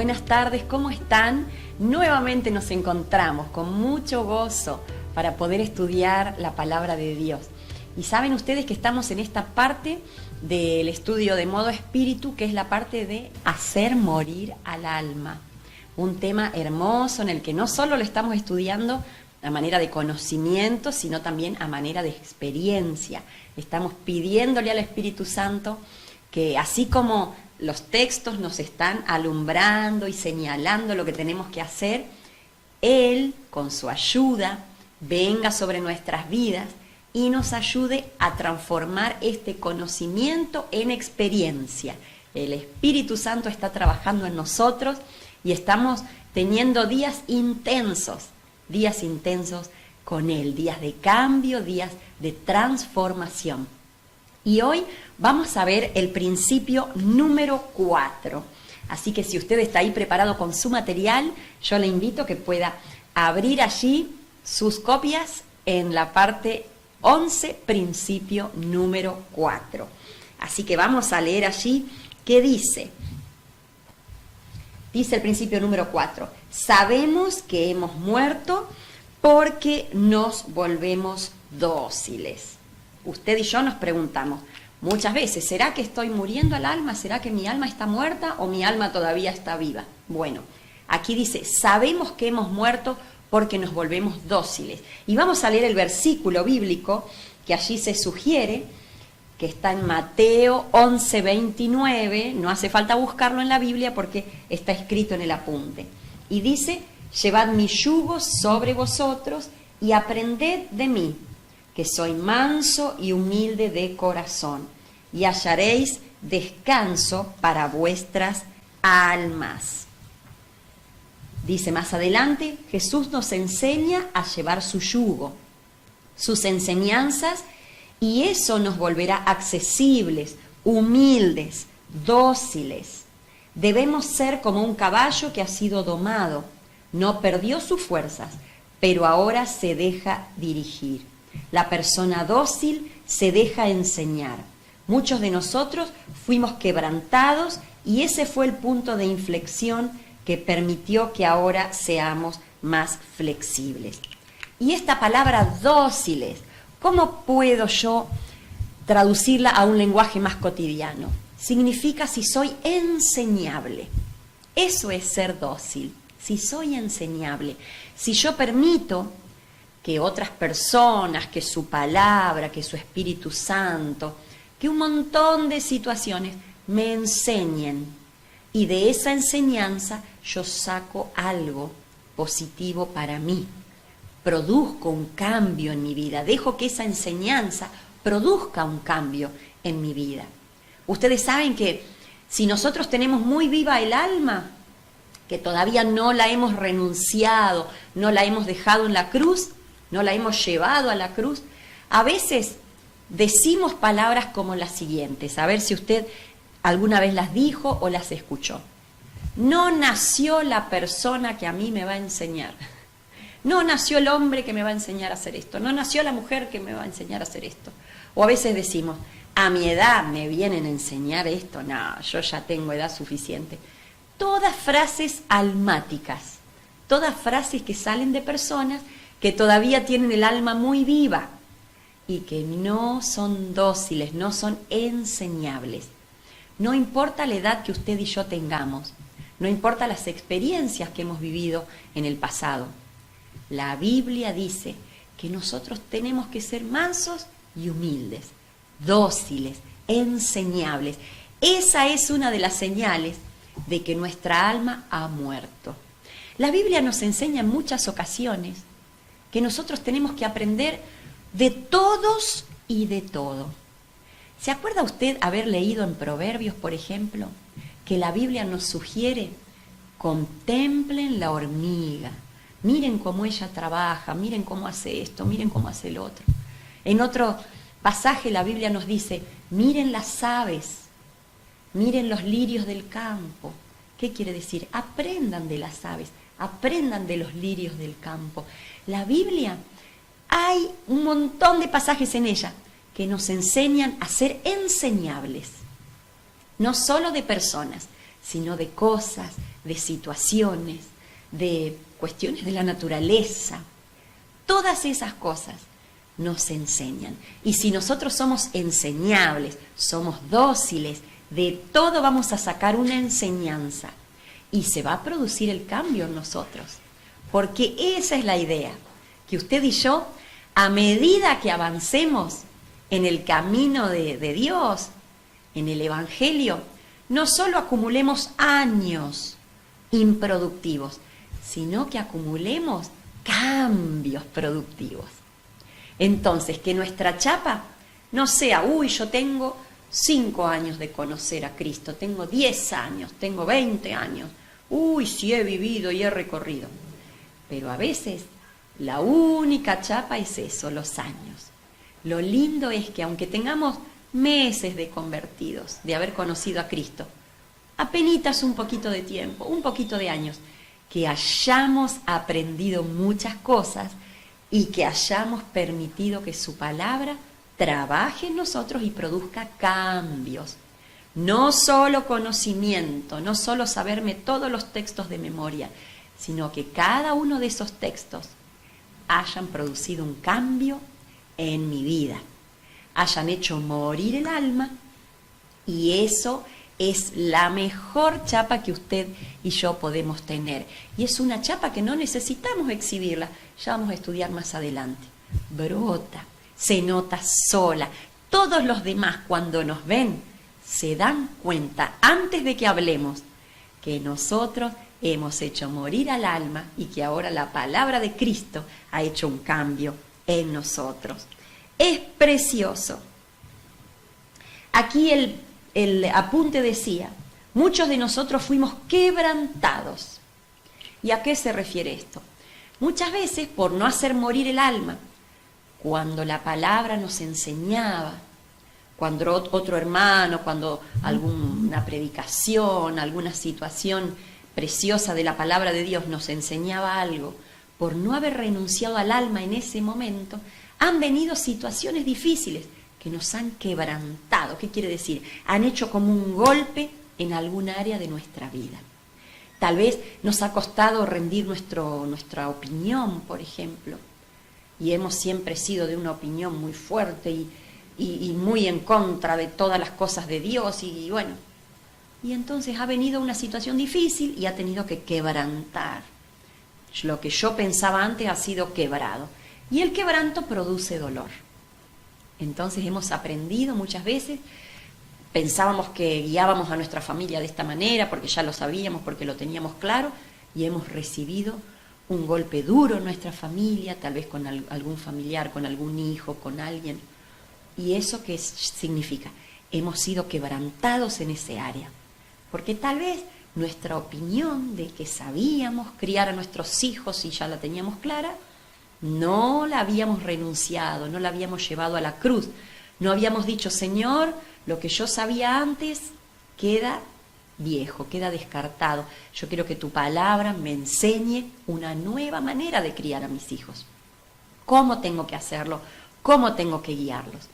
Buenas tardes, ¿cómo están? Nuevamente nos encontramos con mucho gozo para poder estudiar la palabra de Dios. Y saben ustedes que estamos en esta parte del estudio de modo espíritu, que es la parte de hacer morir al alma. Un tema hermoso en el que no solo lo estamos estudiando a manera de conocimiento, sino también a manera de experiencia. Estamos pidiéndole al Espíritu Santo que, así como los textos nos están alumbrando y señalando lo que tenemos que hacer, Él, con su ayuda, venga sobre nuestras vidas y nos ayude a transformar este conocimiento en experiencia. El Espíritu Santo está trabajando en nosotros y estamos teniendo días intensos con Él, días de cambio, días de transformación. Y hoy vamos a ver el principio número 4. Así que si usted está ahí preparado con su material, yo le invito a que pueda abrir allí sus copias en la parte 11, principio número 4. Así que vamos a leer allí qué dice. Dice el principio número 4. Sabemos que hemos muerto porque nos volvemos dóciles. Usted y yo nos preguntamos muchas veces, ¿será que estoy muriendo al alma? ¿Será que mi alma está muerta o mi alma todavía está viva? Bueno, aquí dice, sabemos que hemos muerto porque nos volvemos dóciles. Y vamos a leer el versículo bíblico que allí se sugiere, que está en Mateo 11:29, no hace falta buscarlo en la Biblia porque está escrito en el apunte. Y dice, llevad mi yugo sobre vosotros y aprended de mí, que soy manso y humilde de corazón, y hallaréis descanso para vuestras almas. Dice más adelante, Jesús nos enseña a llevar su yugo, sus enseñanzas, y eso nos volverá accesibles, humildes, dóciles. Debemos ser como un caballo que ha sido domado, no perdió sus fuerzas, pero ahora se deja dirigir. La persona dócil se deja enseñar. Muchos de nosotros fuimos quebrantados y ese fue el punto de inflexión que permitió que ahora seamos más flexibles. Y esta palabra dóciles, ¿cómo puedo yo traducirla a un lenguaje más cotidiano? Significa si soy enseñable. Eso es ser dócil. Si soy enseñable, si yo permito que otras personas, que su palabra, que su Espíritu Santo, que un montón de situaciones me enseñen, y de esa enseñanza yo saco algo positivo para mí, produzco un cambio en mi vida, dejo que esa enseñanza produzca un cambio en mi vida. Ustedes saben que si nosotros tenemos muy viva el alma, que todavía no la hemos renunciado, no la hemos dejado en la cruz, no la hemos llevado a la cruz, a veces decimos palabras como las siguientes, a ver si usted alguna vez las dijo o las escuchó. No nació la persona que a mí me va a enseñar. No nació el hombre que me va a enseñar a hacer esto. No nació la mujer que me va a enseñar a hacer esto. O a veces decimos, a mi edad me vienen a enseñar esto. No, yo ya tengo edad suficiente. Todas frases almáticas, todas frases que salen de personas que todavía tienen el alma muy viva y que no son dóciles, no son enseñables. No importa la edad que usted y yo tengamos, no importa las experiencias que hemos vivido en el pasado. La Biblia dice que nosotros tenemos que ser mansos y humildes, dóciles, enseñables. Esa es una de las señales de que nuestra alma ha muerto. La Biblia nos enseña en muchas ocasiones que nosotros tenemos que aprender de todos y de todo. ¿Se acuerda usted haber leído en Proverbios, por ejemplo, que la Biblia nos sugiere, contemplen la hormiga, miren cómo ella trabaja, miren cómo hace esto, miren cómo hace el otro? En otro pasaje la Biblia nos dice, miren las aves, miren los lirios del campo. ¿Qué quiere decir? Aprendan de las aves, aprendan de los lirios del campo. La Biblia, hay un montón de pasajes en ella que nos enseñan a ser enseñables, no solo de personas, sino de cosas, de situaciones, de cuestiones de la naturaleza. Todas esas cosas nos enseñan. Y si nosotros somos enseñables, somos dóciles, de todo vamos a sacar una enseñanza. Y se va a producir el cambio en nosotros. Porque esa es la idea, que usted y yo, a medida que avancemos en el camino de Dios, en el Evangelio, no solo acumulemos años improductivos, sino que acumulemos cambios productivos. Entonces, que nuestra chapa no sea, yo tengo 5 años de conocer a Cristo, tengo 10 años, tengo 20 años, sí he vivido y he recorrido. Pero a veces la única chapa es eso, los años. Lo lindo es que aunque tengamos meses de convertidos, de haber conocido a Cristo, apenitas un poquito de tiempo, un poquito de años, que hayamos aprendido muchas cosas y que hayamos permitido que su palabra trabaje en nosotros y produzca cambios. No solo conocimiento, no solo saberme todos los textos de memoria, sino que cada uno de esos textos hayan producido un cambio en mi vida, hayan hecho morir el alma, y eso es la mejor chapa que usted y yo podemos tener. Y es una chapa que no necesitamos exhibirla, ya vamos a estudiar más adelante. Brota, se nota sola. Todos los demás, cuando nos ven, se dan cuenta, antes de que hablemos, que nosotros hemos hecho morir al alma y que ahora la palabra de Cristo ha hecho un cambio en nosotros. Es precioso. Aquí el apunte decía, muchos de nosotros fuimos quebrantados. ¿Y a qué se refiere esto? Muchas veces, por no hacer morir el alma, cuando la palabra nos enseñaba, cuando otro hermano, cuando alguna predicación, alguna situación preciosa de la palabra de Dios nos enseñaba algo, por no haber renunciado al alma en ese momento, han venido situaciones difíciles que nos han quebrantado. ¿Qué quiere decir? Han hecho como un golpe en algún área de nuestra vida. Tal vez nos ha costado rendir nuestra opinión, por ejemplo, y hemos siempre sido de una opinión muy fuerte y muy en contra de todas las cosas de Dios, y bueno, y entonces ha venido una situación difícil y ha tenido que quebrantar. Lo que yo pensaba antes ha sido quebrado, y el quebranto produce dolor. Entonces hemos aprendido muchas veces, pensábamos que guiábamos a nuestra familia de esta manera, porque ya lo sabíamos, porque lo teníamos claro, y hemos recibido un golpe duro en nuestra familia, tal vez con algún familiar, con algún hijo, con alguien. ¿Y eso qué significa? Hemos sido quebrantados en ese área, porque tal vez nuestra opinión de que sabíamos criar a nuestros hijos y ya la teníamos clara, no la habíamos renunciado, no la habíamos llevado a la cruz, no habíamos dicho, Señor, lo que yo sabía antes queda viejo, queda descartado. Yo quiero que tu palabra me enseñe una nueva manera de criar a mis hijos. ¿Cómo tengo que hacerlo? ¿Cómo tengo que guiarlos?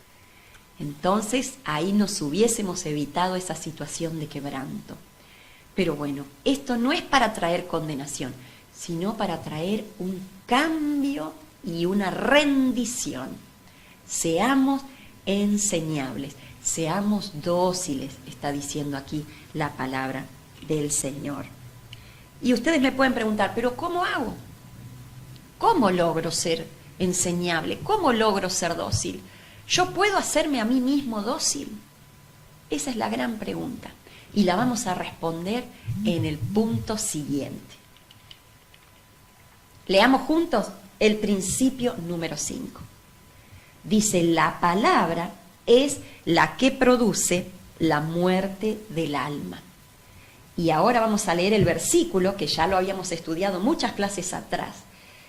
Entonces ahí nos hubiésemos evitado esa situación de quebranto. Pero bueno, esto no es para traer condenación, sino para traer un cambio y una rendición. Seamos enseñables, seamos dóciles, está diciendo aquí la palabra del Señor. Y ustedes me pueden preguntar, ¿pero cómo hago? ¿Cómo logro ser enseñable? ¿Cómo logro ser dócil? ¿Yo puedo hacerme a mí mismo dócil? Esa es la gran pregunta. Y la vamos a responder en el punto siguiente. Leamos juntos el principio número 5. Dice, la palabra es la que produce la muerte del alma. Y ahora vamos a leer el versículo que ya lo habíamos estudiado muchas clases atrás.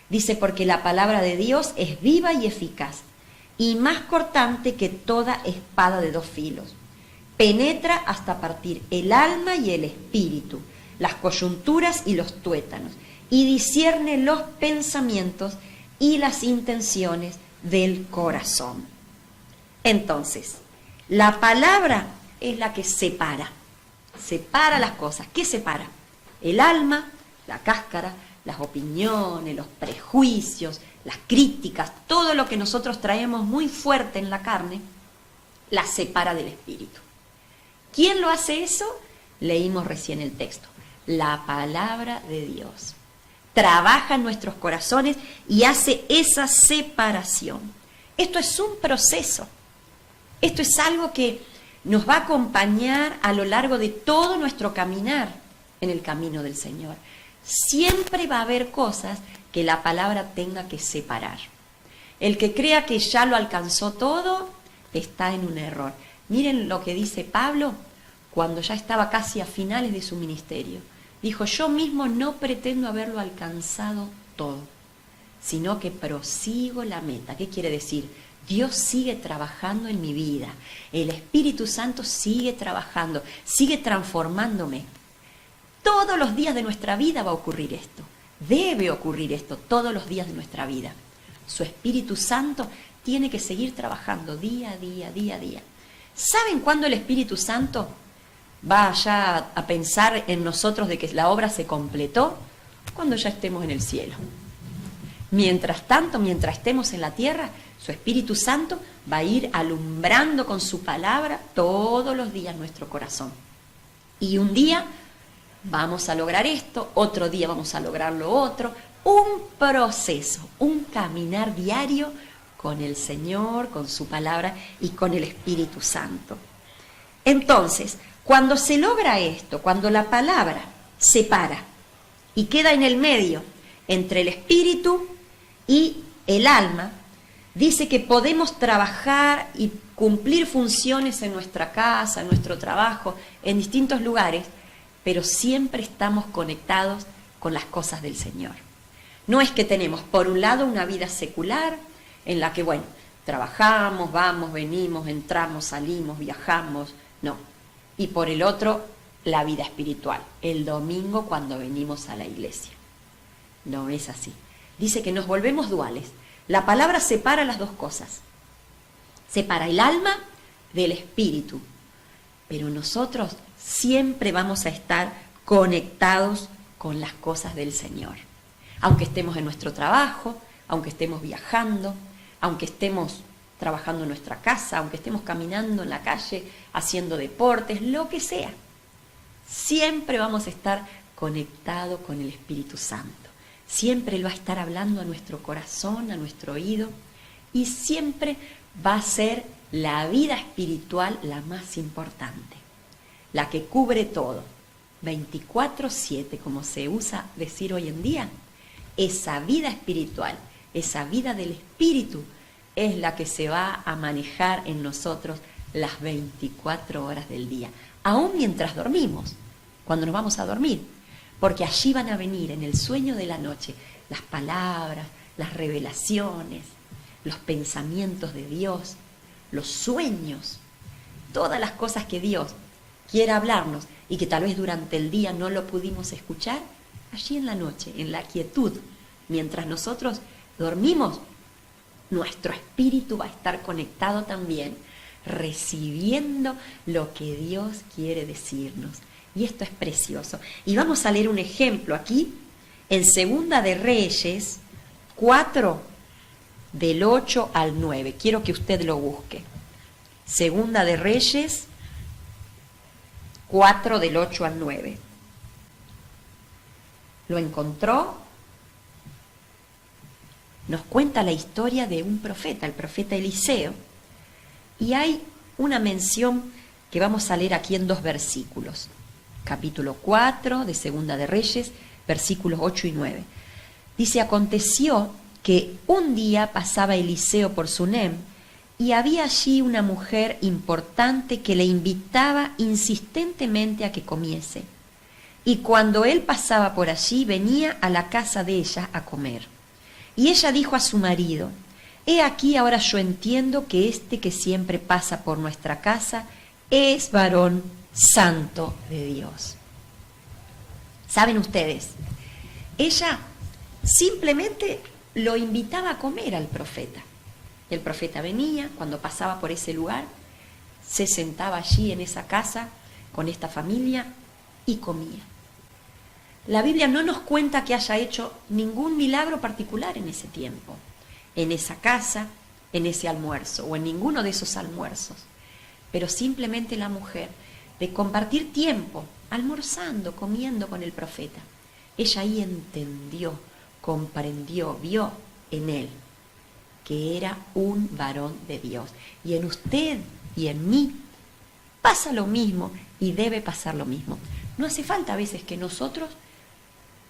Dice, porque la palabra de Dios es viva y eficaz, y más cortante que toda espada de 2 filos. Penetra hasta partir el alma y el espíritu, las coyunturas y los tuétanos, y discierne los pensamientos y las intenciones del corazón. Entonces, la palabra es la que separa separa las cosas. ¿Qué separa? El alma, la cáscara, las opiniones, los prejuicios, las críticas, todo lo que nosotros traemos muy fuerte en la carne, la separa del espíritu. ¿Quién lo hace eso? Leímos recién el texto. La palabra de Dios trabaja en nuestros corazones y hace esa separación. Esto es un proceso. Esto es algo que nos va a acompañar a lo largo de todo nuestro caminar en el camino del Señor. Siempre va a haber cosas que la palabra tenga que separar. El que crea que ya lo alcanzó todo, está en un error. Miren lo que dice Pablo cuando ya estaba casi a finales de su ministerio. Dijo, yo mismo no pretendo haberlo alcanzado todo, sino que prosigo la meta. ¿Qué quiere decir? Dios sigue trabajando en mi vida. El Espíritu Santo sigue trabajando, sigue transformándome. Todos los días de nuestra vida va a ocurrir esto. Debe ocurrir esto todos los días de nuestra vida. Su Espíritu Santo tiene que seguir trabajando día a día, día a día. ¿Saben cuándo el Espíritu Santo va ya a pensar en nosotros de que la obra se completó? Cuando ya estemos en el cielo. Mientras tanto, mientras estemos en la tierra, su Espíritu Santo va a ir alumbrando con su palabra todos los días nuestro corazón. Y un día vamos a lograr esto, otro día vamos a lograr lo otro. Un proceso, un caminar diario con el Señor, con su palabra y con el Espíritu Santo. Entonces, cuando se logra esto, cuando la palabra se para y queda en el medio entre el espíritu y el alma, dice que podemos trabajar y cumplir funciones en nuestra casa, en nuestro trabajo, en distintos lugares, pero siempre estamos conectados con las cosas del Señor. No es que tenemos, por un lado, una vida secular en la que, bueno, trabajamos, vamos, venimos, entramos, salimos, viajamos, no. Y por el otro, la vida espiritual, el domingo cuando venimos a la iglesia. No es así. Dice que nos volvemos duales. La palabra separa las dos cosas. Separa el alma del espíritu. Pero nosotros siempre vamos a estar conectados con las cosas del Señor. Aunque estemos en nuestro trabajo, aunque estemos viajando, aunque estemos trabajando en nuestra casa, aunque estemos caminando en la calle, haciendo deportes, lo que sea. Siempre vamos a estar conectados con el Espíritu Santo. Siempre Él va a estar hablando a nuestro corazón, a nuestro oído, y siempre va a ser la vida espiritual la más importante, la que cubre todo, 24/7, como se usa decir hoy en día. Esa vida espiritual, esa vida del Espíritu, es la que se va a manejar en nosotros las 24 horas del día, aún mientras dormimos, cuando nos vamos a dormir, porque allí van a venir en el sueño de la noche las palabras, las revelaciones, los pensamientos de Dios, los sueños, todas las cosas que Dios quiere hablarnos y que tal vez durante el día no lo pudimos escuchar, allí en la noche, en la quietud, mientras nosotros dormimos, nuestro espíritu va a estar conectado también, recibiendo lo que Dios quiere decirnos. Y esto es precioso. Y vamos a leer un ejemplo aquí, en Segunda de Reyes 4, del 8 al 9. Quiero que usted lo busque. Segunda de Reyes 4, del 8 al 9. ¿Lo encontró? Nos cuenta la historia de un profeta, el profeta Eliseo, y hay una mención que vamos a leer aquí en 2 versículos. Capítulo 4 de Segunda de Reyes, versículos 8 y 9. Dice, aconteció que un día pasaba Eliseo por Sunem, y había allí una mujer importante que le invitaba insistentemente a que comiese. Y cuando él pasaba por allí, venía a la casa de ella a comer. Y ella dijo a su marido, he aquí ahora yo entiendo que este que siempre pasa por nuestra casa es varón santo de Dios. ¿Saben ustedes? Ella simplemente lo invitaba a comer al profeta. El profeta venía, cuando pasaba por ese lugar, se sentaba allí en esa casa, con esta familia y comía. La Biblia no nos cuenta que haya hecho ningún milagro particular en ese tiempo, en esa casa, en ese almuerzo o en ninguno de esos almuerzos, pero simplemente la mujer de compartir tiempo, almorzando, comiendo con el profeta. Ella ahí entendió, comprendió, vio en él que era un varón de Dios. Y en usted y en mí pasa lo mismo y debe pasar lo mismo. No hace falta a veces que nosotros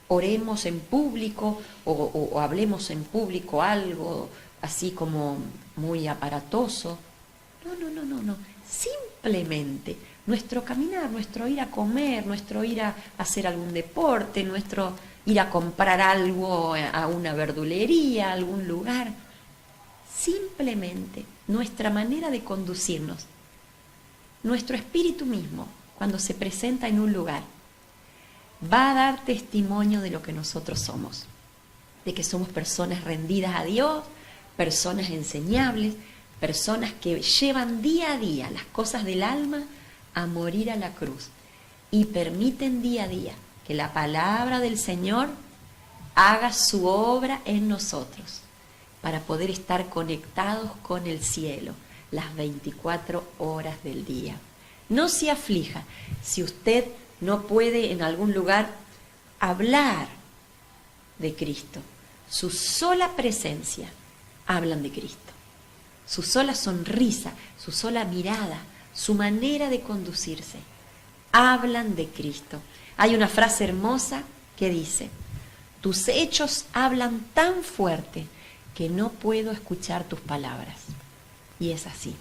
oremos en público o hablemos en público algo así como muy aparatoso. No. Simplemente nuestro caminar, nuestro ir a comer, nuestro ir a hacer algún deporte, nuestro ir a comprar algo a una verdulería, a algún lugar. Simplemente nuestra manera de conducirnos, nuestro espíritu mismo, cuando se presenta en un lugar, va a dar testimonio de lo que nosotros somos, de que somos personas rendidas a Dios, personas enseñables, personas que llevan día a día las cosas del alma a morir a la cruz y permiten día a día que la palabra del Señor haga su obra en nosotros para poder estar conectados con el cielo las 24 horas del día. No se aflija si usted no puede en algún lugar hablar de Cristo. Su sola presencia hablan de Cristo. Su sola sonrisa, su sola mirada, su manera de conducirse, hablan de Cristo. Hay una frase hermosa que dice: tus hechos hablan tan fuerte que no puedo escuchar tus palabras. Y es así.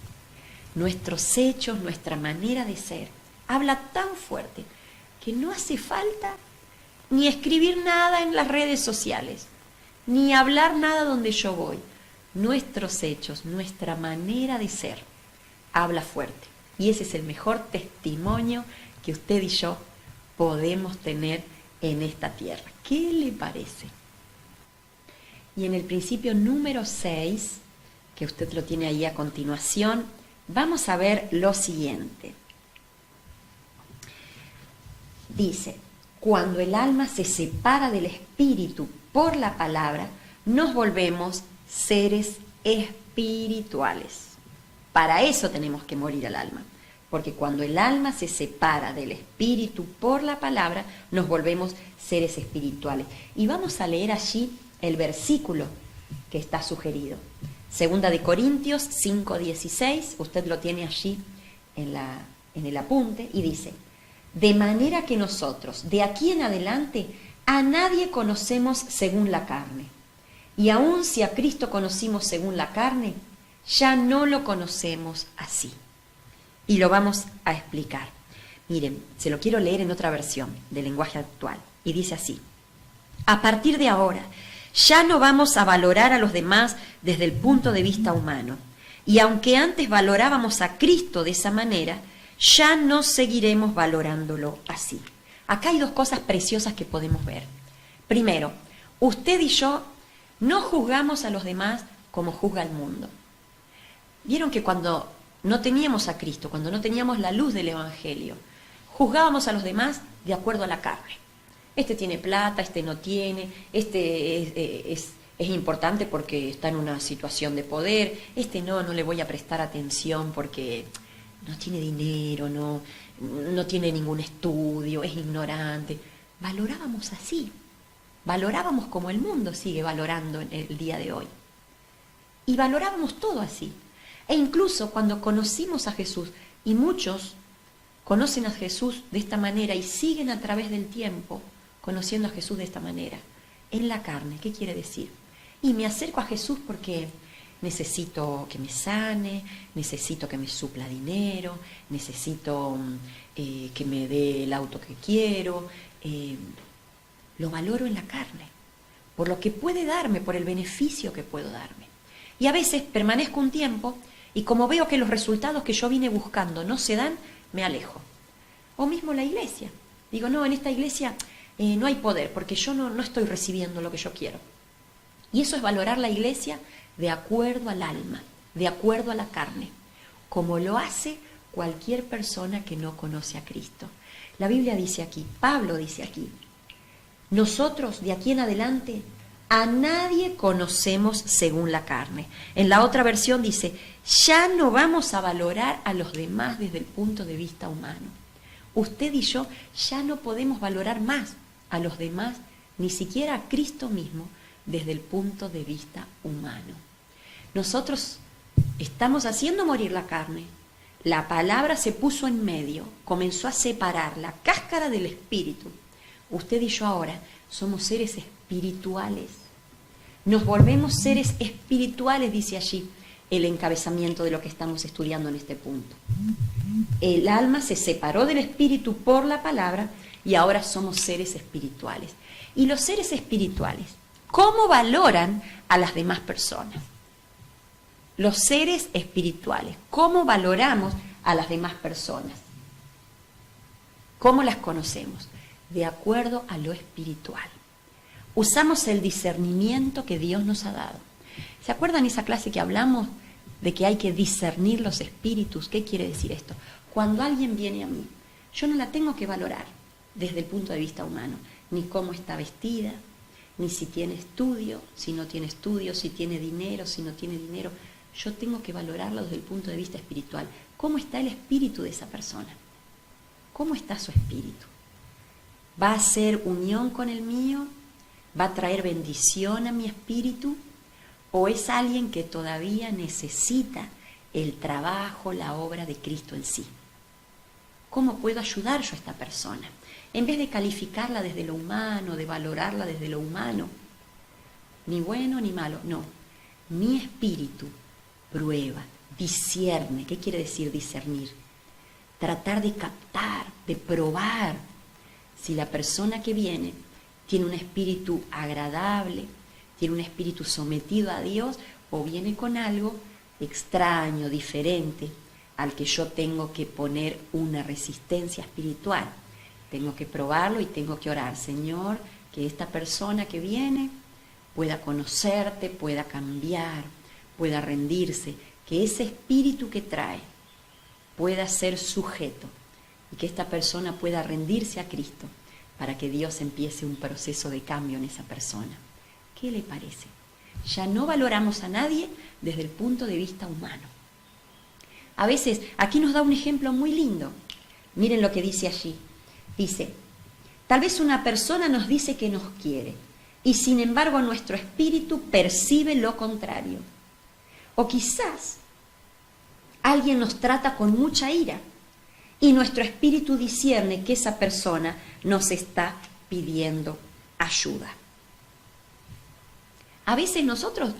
Nuestros hechos, nuestra manera de ser, habla tan fuerte que no hace falta ni escribir nada en las redes sociales, ni hablar nada donde yo voy. Nuestros hechos, nuestra manera de ser, habla fuerte. Y ese es el mejor testimonio que usted y yo podemos tener en esta tierra. ¿Qué le parece? Y en el principio número 6, que usted lo tiene ahí a continuación, vamos a ver lo siguiente. Dice: cuando el alma se separa del espíritu por la palabra, nos volvemos seres espirituales. Para eso tenemos que morir al alma, porque cuando el alma se separa del espíritu por la palabra, nos volvemos seres espirituales. Y vamos a leer allí el versículo que está sugerido. 2 de Corintios 5:16, usted lo tiene allí en el apunte, y dice: de manera que nosotros, de aquí en adelante, a nadie conocemos según la carne. Y aun si a Cristo conocimos según la carne, ya no lo conocemos así. Y lo vamos a explicar. Miren, se lo quiero leer en otra versión del lenguaje actual. Y dice así: a partir de ahora, ya no vamos a valorar a los demás desde el punto de vista humano. Y aunque antes valorábamos a Cristo de esa manera, ya no seguiremos valorándolo así. Acá hay dos cosas preciosas que podemos ver. Primero, usted y yo no juzgamos a los demás como juzga el mundo. Vieron que cuando no teníamos a Cristo, cuando no teníamos la luz del Evangelio, juzgábamos a los demás de acuerdo a la carne. Este tiene plata, este no tiene, este es importante porque está en una situación de poder, este no le voy a prestar atención porque no tiene dinero, no tiene ningún estudio, es ignorante. Valorábamos así, valorábamos como el mundo sigue valorando en el día de hoy. Y valorábamos todo así. E incluso cuando conocimos a Jesús, y muchos conocen a Jesús de esta manera y siguen a través del tiempo conociendo a Jesús de esta manera, en la carne. ¿Qué quiere decir? Y me acerco a Jesús porque necesito que me sane, necesito que me supla dinero, necesito que me dé el auto que quiero. Lo valoro en la carne, por lo que puede darme, por el beneficio que puedo darme. Y a veces permanezco un tiempo y como veo que los resultados que yo vine buscando no se dan, me alejo. O mismo la iglesia. Digo, no, en esta iglesia no hay poder porque yo no estoy recibiendo lo que yo quiero. Y eso es valorar la iglesia de acuerdo al alma, de acuerdo a la carne, como lo hace cualquier persona que no conoce a Cristo. La Biblia dice aquí, Pablo dice aquí, nosotros de aquí en adelante a nadie conocemos según la carne. En la otra versión dice, ya no vamos a valorar a los demás desde el punto de vista humano. Usted y yo ya no podemos valorar más a los demás, ni siquiera a Cristo mismo, desde el punto de vista humano. Nosotros estamos haciendo morir la carne. La palabra se puso en medio, comenzó a separar la cáscara del espíritu. Usted y yo ahora somos seres espirituales. Nos volvemos seres espirituales, dice allí el encabezamiento de lo que estamos estudiando en este punto. El alma se separó del espíritu por la palabra y ahora somos seres espirituales. Y los seres espirituales, ¿cómo valoran a las demás personas? Los seres espirituales, ¿cómo valoramos a las demás personas? ¿Cómo las conocemos? De acuerdo a lo espiritual. Usamos el discernimiento que Dios nos ha dado. ¿Se acuerdan esa clase que hablamos de que hay que discernir los espíritus? ¿Qué quiere decir esto? Cuando alguien viene a mí, yo no la tengo que valorar desde el punto de vista humano, ni cómo está vestida, ni si tiene estudio, si no tiene estudio, si tiene dinero, si no tiene dinero. Yo tengo que valorarlo desde el punto de vista espiritual. ¿Cómo está el espíritu de esa persona? ¿Cómo está su espíritu? ¿Va a hacer unión con el mío? ¿Va a traer bendición a mi espíritu? ¿O es alguien que todavía necesita el trabajo, la obra de Cristo en sí? ¿Cómo puedo ayudar yo a esta persona? En vez de calificarla desde lo humano, de valorarla desde lo humano, ni bueno ni malo, no. Mi espíritu prueba, discierne. ¿Qué quiere decir discernir? Tratar de captar, de probar si la persona que viene tiene un espíritu agradable, tiene un espíritu sometido a Dios o viene con algo extraño, diferente, al que yo tengo que poner una resistencia espiritual. Tengo que probarlo y tengo que orar, Señor, que esta persona que viene pueda conocerte, pueda cambiar, pueda rendirse, que ese espíritu que trae pueda ser sujeto y que esta persona pueda rendirse a Cristo para que Dios empiece un proceso de cambio en esa persona. ¿Qué le parece? Ya no valoramos a nadie desde el punto de vista humano. A veces, aquí nos da un ejemplo muy lindo. Miren lo que dice allí. Dice, tal vez una persona nos dice que nos quiere y sin embargo nuestro espíritu percibe lo contrario. O quizás alguien nos trata con mucha ira y nuestro espíritu discierne que esa persona nos está pidiendo ayuda. A veces nosotros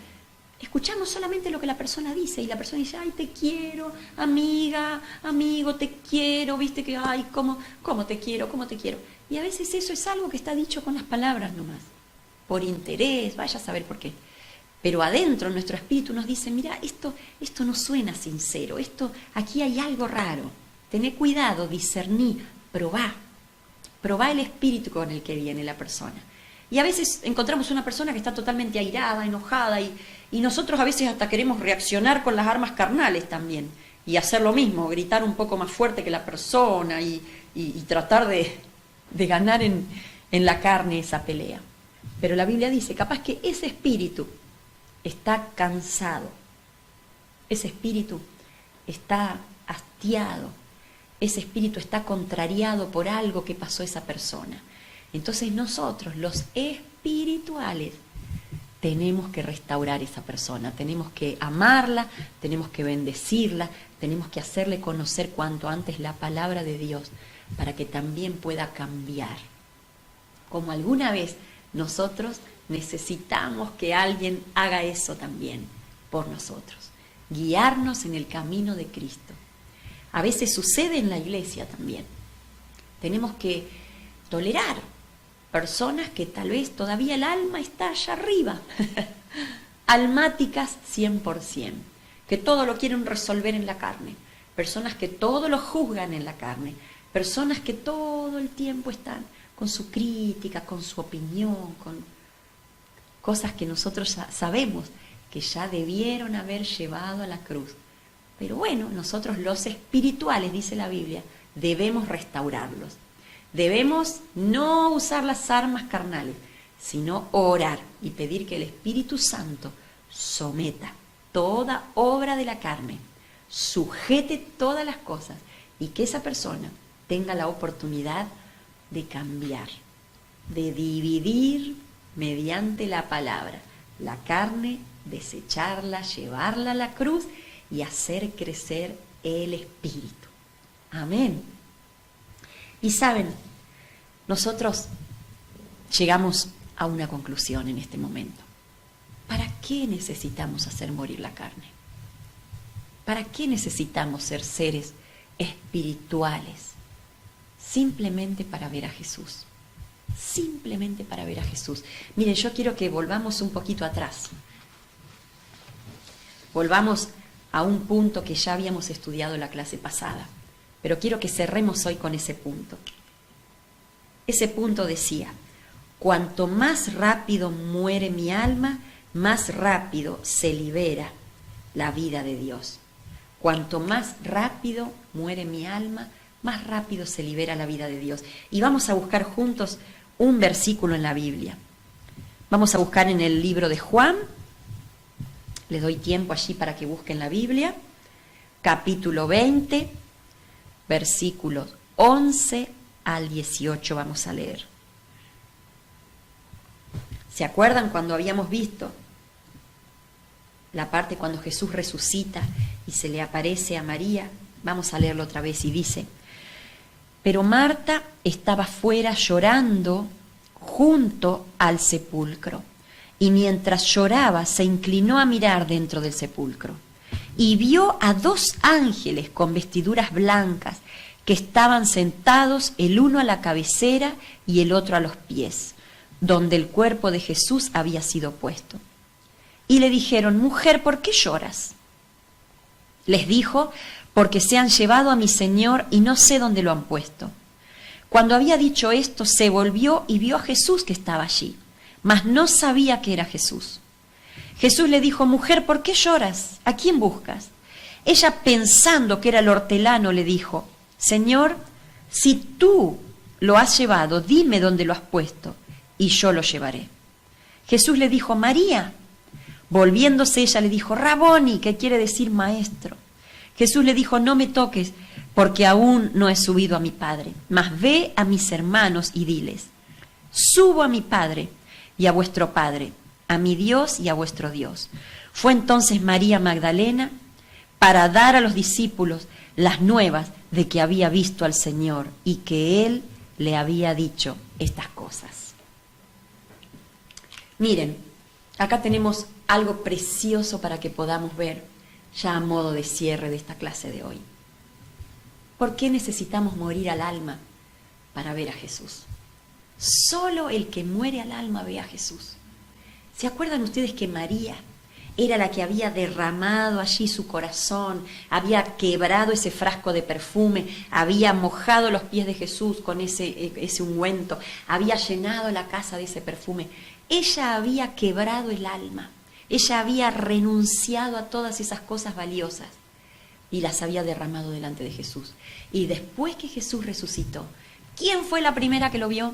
escuchamos solamente lo que la persona dice y la persona dice, ay, te quiero, amiga, amigo, te quiero, viste que, ay, cómo te quiero, cómo te quiero. Y a veces eso es algo que está dicho con las palabras nomás, por interés, vaya a saber por qué. Pero adentro nuestro espíritu nos dice, mira, esto no suena sincero, aquí hay algo raro. Tené cuidado, discerní, probá el espíritu con el que viene la persona. Y a veces encontramos una persona que está totalmente airada, enojada, y nosotros a veces hasta queremos reaccionar con las armas carnales también, y hacer lo mismo, gritar un poco más fuerte que la persona, y tratar de ganar en la carne esa pelea. Pero la Biblia dice, capaz que ese espíritu está cansado, ese espíritu está hastiado, ese espíritu está contrariado por algo que pasó esa persona. Entonces nosotros, los espirituales, tenemos que restaurar esa persona, tenemos que amarla, tenemos que bendecirla, tenemos que hacerle conocer cuanto antes la palabra de Dios para que también pueda cambiar. Como alguna vez nosotros necesitamos que alguien haga eso también por nosotros, guiarnos en el camino de Cristo. A veces sucede en la iglesia también. Tenemos que tolerar personas que tal vez todavía el alma está allá arriba, almáticas 100%, que todo lo quieren resolver en la carne, personas que todo lo juzgan en la carne, personas que todo el tiempo están con su crítica, con su opinión, con cosas que nosotros sabemos que ya debieron haber llevado a la cruz, Pero bueno, nosotros los espirituales, dice la Biblia, debemos restaurarlos. Debemos no usar las armas carnales, sino orar y pedir que el Espíritu Santo someta toda obra de la carne, sujete todas las cosas y que esa persona tenga la oportunidad de cambiar, de dividir mediante la palabra la carne, desecharla, llevarla a la cruz y hacer crecer el Espíritu. Amén. Y saben, nosotros llegamos a una conclusión en este momento. ¿Para qué necesitamos hacer morir la carne? ¿Para qué necesitamos ser seres espirituales? Simplemente para ver a Jesús. Simplemente para ver a Jesús. Miren, yo quiero que volvamos un poquito atrás. Volvamos a un punto que ya habíamos estudiado en la clase pasada. Pero quiero que cerremos hoy con ese punto. Ese punto decía: cuanto más rápido muere mi alma, más rápido se libera la vida de Dios. Cuanto más rápido muere mi alma, más rápido se libera la vida de Dios. Y vamos a buscar juntos un versículo en la Biblia. Vamos a buscar en el libro de Juan. Les doy tiempo allí para que busquen la Biblia. Capítulo 20, versículos 11 al 18 vamos a leer. ¿Se acuerdan cuando habíamos visto la parte cuando Jesús resucita y se le aparece a María? Vamos a leerlo otra vez y dice: pero Marta estaba fuera llorando junto al sepulcro, y mientras lloraba se inclinó a mirar dentro del sepulcro, y vio a 2 ángeles con vestiduras blancas que estaban sentados, el uno a la cabecera y el otro a los pies, donde el cuerpo de Jesús había sido puesto. Y le dijeron: mujer, ¿por qué lloras? Les dijo: porque se han llevado a mi Señor y no sé dónde lo han puesto. Cuando había dicho esto, se volvió y vio a Jesús que estaba allí, mas no sabía que era Jesús. Jesús le dijo: mujer, ¿por qué lloras? ¿A quién buscas? Ella, pensando que era el hortelano, le dijo: Señor, si tú lo has llevado, dime dónde lo has puesto, y yo lo llevaré. Jesús le dijo: María. Volviéndose ella le dijo: Raboni, que quiere decir maestro. Jesús le dijo: no me toques, porque aún no he subido a mi Padre, mas ve a mis hermanos y diles: subo a mi Padre y a vuestro Padre, a mi Dios y a vuestro Dios. Fue entonces María Magdalena para dar a los discípulos las nuevas de que había visto al Señor y que Él le había dicho estas cosas. Miren, acá tenemos algo precioso para que podamos ver ya a modo de cierre de esta clase de hoy. ¿Por qué necesitamos morir al alma? Para ver a Jesús. Solo el que muere al alma ve a Jesús. ¿Se acuerdan ustedes que María era la que había derramado allí su corazón, había quebrado ese frasco de perfume, había mojado los pies de Jesús con ese ungüento, había llenado la casa de ese perfume? Ella había quebrado el alma, ella había renunciado a todas esas cosas valiosas y las había derramado delante de Jesús. Y después que Jesús resucitó, ¿quién fue la primera que lo vio?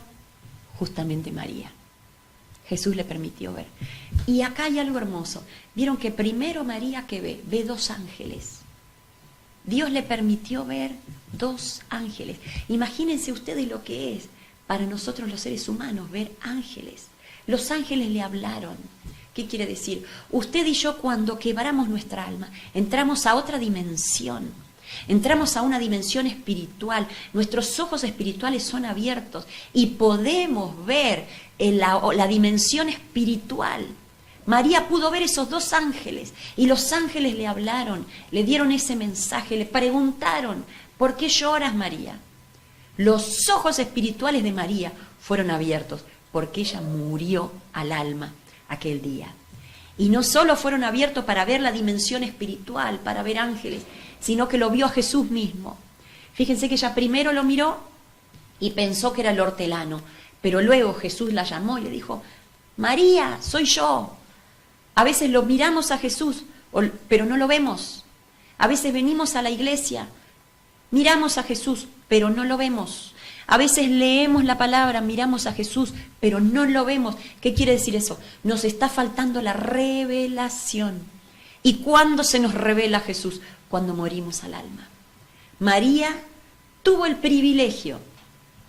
Justamente María. Jesús le permitió ver. Y acá hay algo hermoso. Vieron que primero María, ¿qué ve? Ve 2 ángeles. Dios le permitió ver 2 ángeles. Imagínense ustedes lo que es para nosotros los seres humanos ver ángeles. Los ángeles le hablaron. ¿Qué quiere decir? Usted y yo, cuando quebramos nuestra alma, entramos a otra dimensión. Entramos a una dimensión espiritual. Nuestros ojos espirituales son abiertos y podemos ver la dimensión espiritual. María pudo ver esos 2 ángeles y los ángeles le hablaron, le dieron ese mensaje, le preguntaron: ¿por qué lloras, María? Los ojos espirituales de María fueron abiertos porque ella murió al alma aquel día. Y no solo fueron abiertos para ver la dimensión espiritual, para ver ángeles, sino que lo vio a Jesús mismo. Fíjense que ella primero lo miró y pensó que era el hortelano, pero luego Jesús la llamó y le dijo: María, soy yo. A veces lo miramos a Jesús, pero no lo vemos. A veces venimos a la iglesia, miramos a Jesús, pero no lo vemos. A veces leemos la palabra, miramos a Jesús, pero no lo vemos. ¿Qué quiere decir eso? Nos está faltando la revelación. ¿Y cuándo se nos revela Jesús? Cuando morimos al alma. María tuvo el privilegio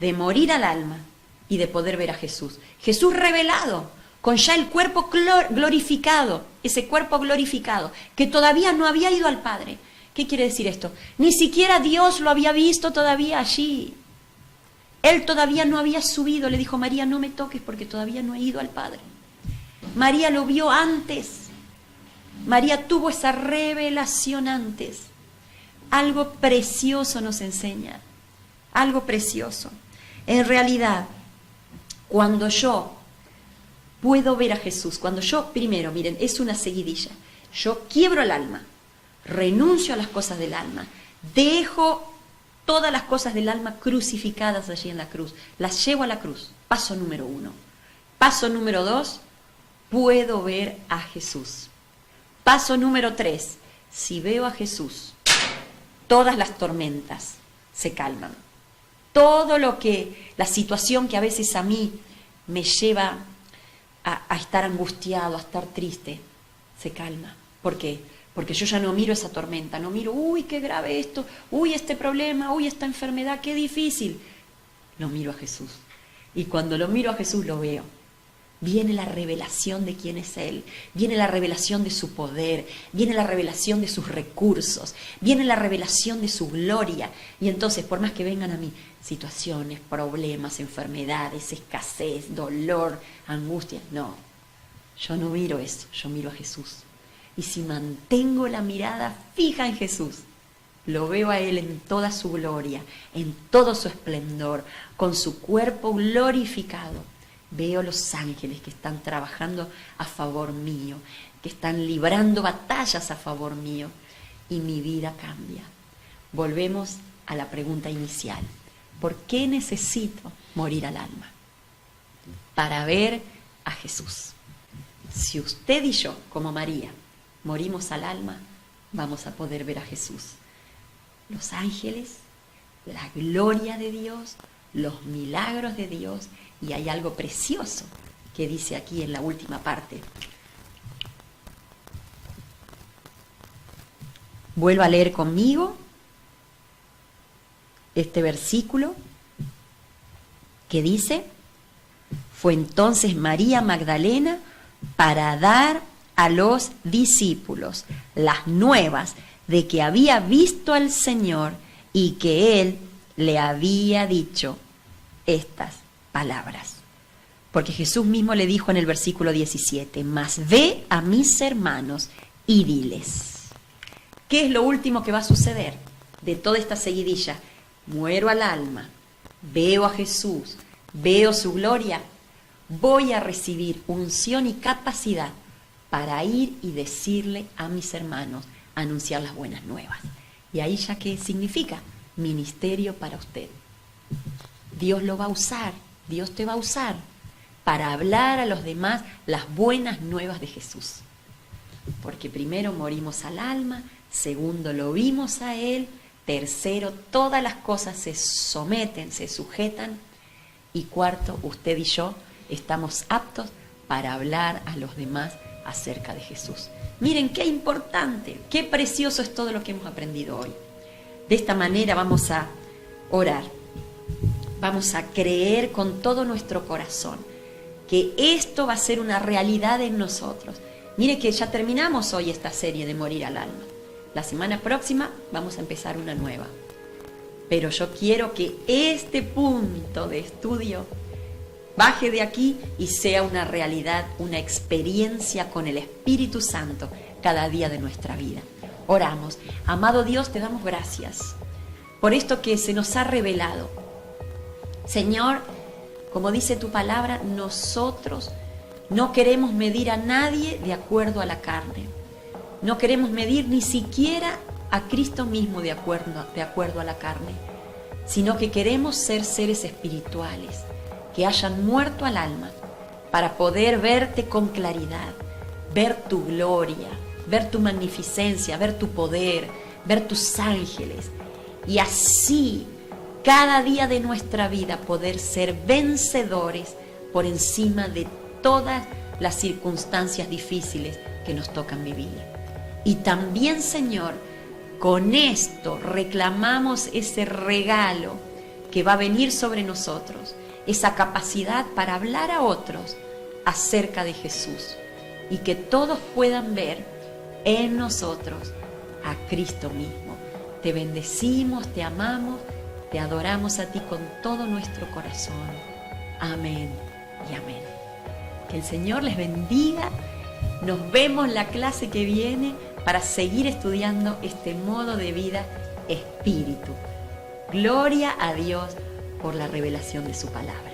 de morir al alma y de poder ver a Jesús. Jesús revelado, con ya el cuerpo glorificado, ese cuerpo glorificado, que todavía no había ido al Padre. ¿Qué quiere decir esto? Ni siquiera Dios lo había visto todavía allí. Él todavía no había subido, le dijo María, no me toques porque todavía no he ido al Padre. María lo vio antes. María tuvo esa revelación antes. Algo precioso nos enseña, algo precioso. En realidad, cuando yo puedo ver a Jesús, cuando yo, primero, miren, es una seguidilla, yo quiebro el alma, renuncio a las cosas del alma, dejo todas las cosas del alma crucificadas allí en la cruz, las llevo a la cruz, paso número 1. Paso número 2, puedo ver a Jesús. Paso número 3, si veo a Jesús, todas las tormentas se calman. Todo lo que, la situación que a veces a mí me lleva a estar angustiado, a estar triste, se calma. ¿Por qué? Porque yo ya no miro esa tormenta, no miro, uy, qué grave esto, uy, este problema, uy, esta enfermedad, qué difícil. Lo miro a Jesús. Y cuando lo miro a Jesús lo veo. Viene la revelación de quién es Él, viene la revelación de su poder, viene la revelación de sus recursos, viene la revelación de su gloria. Y entonces, por más que vengan a mí situaciones, problemas, enfermedades, escasez, dolor, angustia, no, yo no miro eso, yo miro a Jesús. Y si mantengo la mirada fija en Jesús, lo veo a Él en toda su gloria, en todo su esplendor, con su cuerpo glorificado. Veo los ángeles que están trabajando a favor mío, que están librando batallas a favor mío, y mi vida cambia. Volvemos a la pregunta inicial. ¿Por qué necesito morir al alma? Para ver a Jesús. Si usted y yo, como María, morimos al alma, vamos a poder ver a Jesús. Los ángeles, la gloria de Dios, los milagros de Dios, y hay algo precioso que dice aquí en la última parte. Vuelva a leer conmigo este versículo que dice: fue entonces María Magdalena para dar a los discípulos las nuevas de que había visto al Señor y que Él le había dicho estas palabras. Porque Jesús mismo le dijo en el versículo 17, mas ve a mis hermanos y diles. ¿Qué es lo último que va a suceder de toda esta seguidilla? Muero al alma, veo a Jesús, veo su gloria, voy a recibir unción y capacidad para ir y decirle a mis hermanos, anunciar las buenas nuevas. Y ahí ya qué significa, ministerio para usted. Dios lo va a usar, Dios te va a usar para hablar a los demás las buenas nuevas de Jesús. Porque primero morimos al alma, segundo lo vimos a Él, tercero todas las cosas se someten, se sujetan, y cuarto, usted y yo estamos aptos para hablar a los demás acerca de Jesús. Miren qué importante, qué precioso es todo lo que hemos aprendido hoy. De esta manera vamos a orar, vamos a creer con todo nuestro corazón que esto va a ser una realidad en nosotros. Mire que ya terminamos hoy esta serie de Morir al Alma. La semana próxima vamos a empezar una nueva. Pero yo quiero que este punto de estudio baje de aquí y sea una realidad, una experiencia con el Espíritu Santo cada día de nuestra vida. Oramos. Amado Dios, te damos gracias por esto que se nos ha revelado. Señor, como dice tu palabra, nosotros no queremos medir a nadie de acuerdo a la carne. No queremos medir ni siquiera a Cristo mismo de acuerdo a la carne, sino que queremos ser seres espirituales, que hayan muerto al alma, para poder verte con claridad, ver tu gloria, ver tu magnificencia, ver tu poder, ver tus ángeles y así cada día de nuestra vida poder ser vencedores por encima de todas las circunstancias difíciles que nos tocan vivir. Y también, Señor, con esto reclamamos ese regalo que va a venir sobre nosotros, esa capacidad para hablar a otros acerca de Jesús y que todos puedan ver en nosotros a Cristo mismo. Te bendecimos, te amamos, te adoramos a ti con todo nuestro corazón. Amén y amén. Que el Señor les bendiga. Nos vemos la clase que viene para seguir estudiando este modo de vida espíritu. Gloria a Dios por la revelación de su palabra.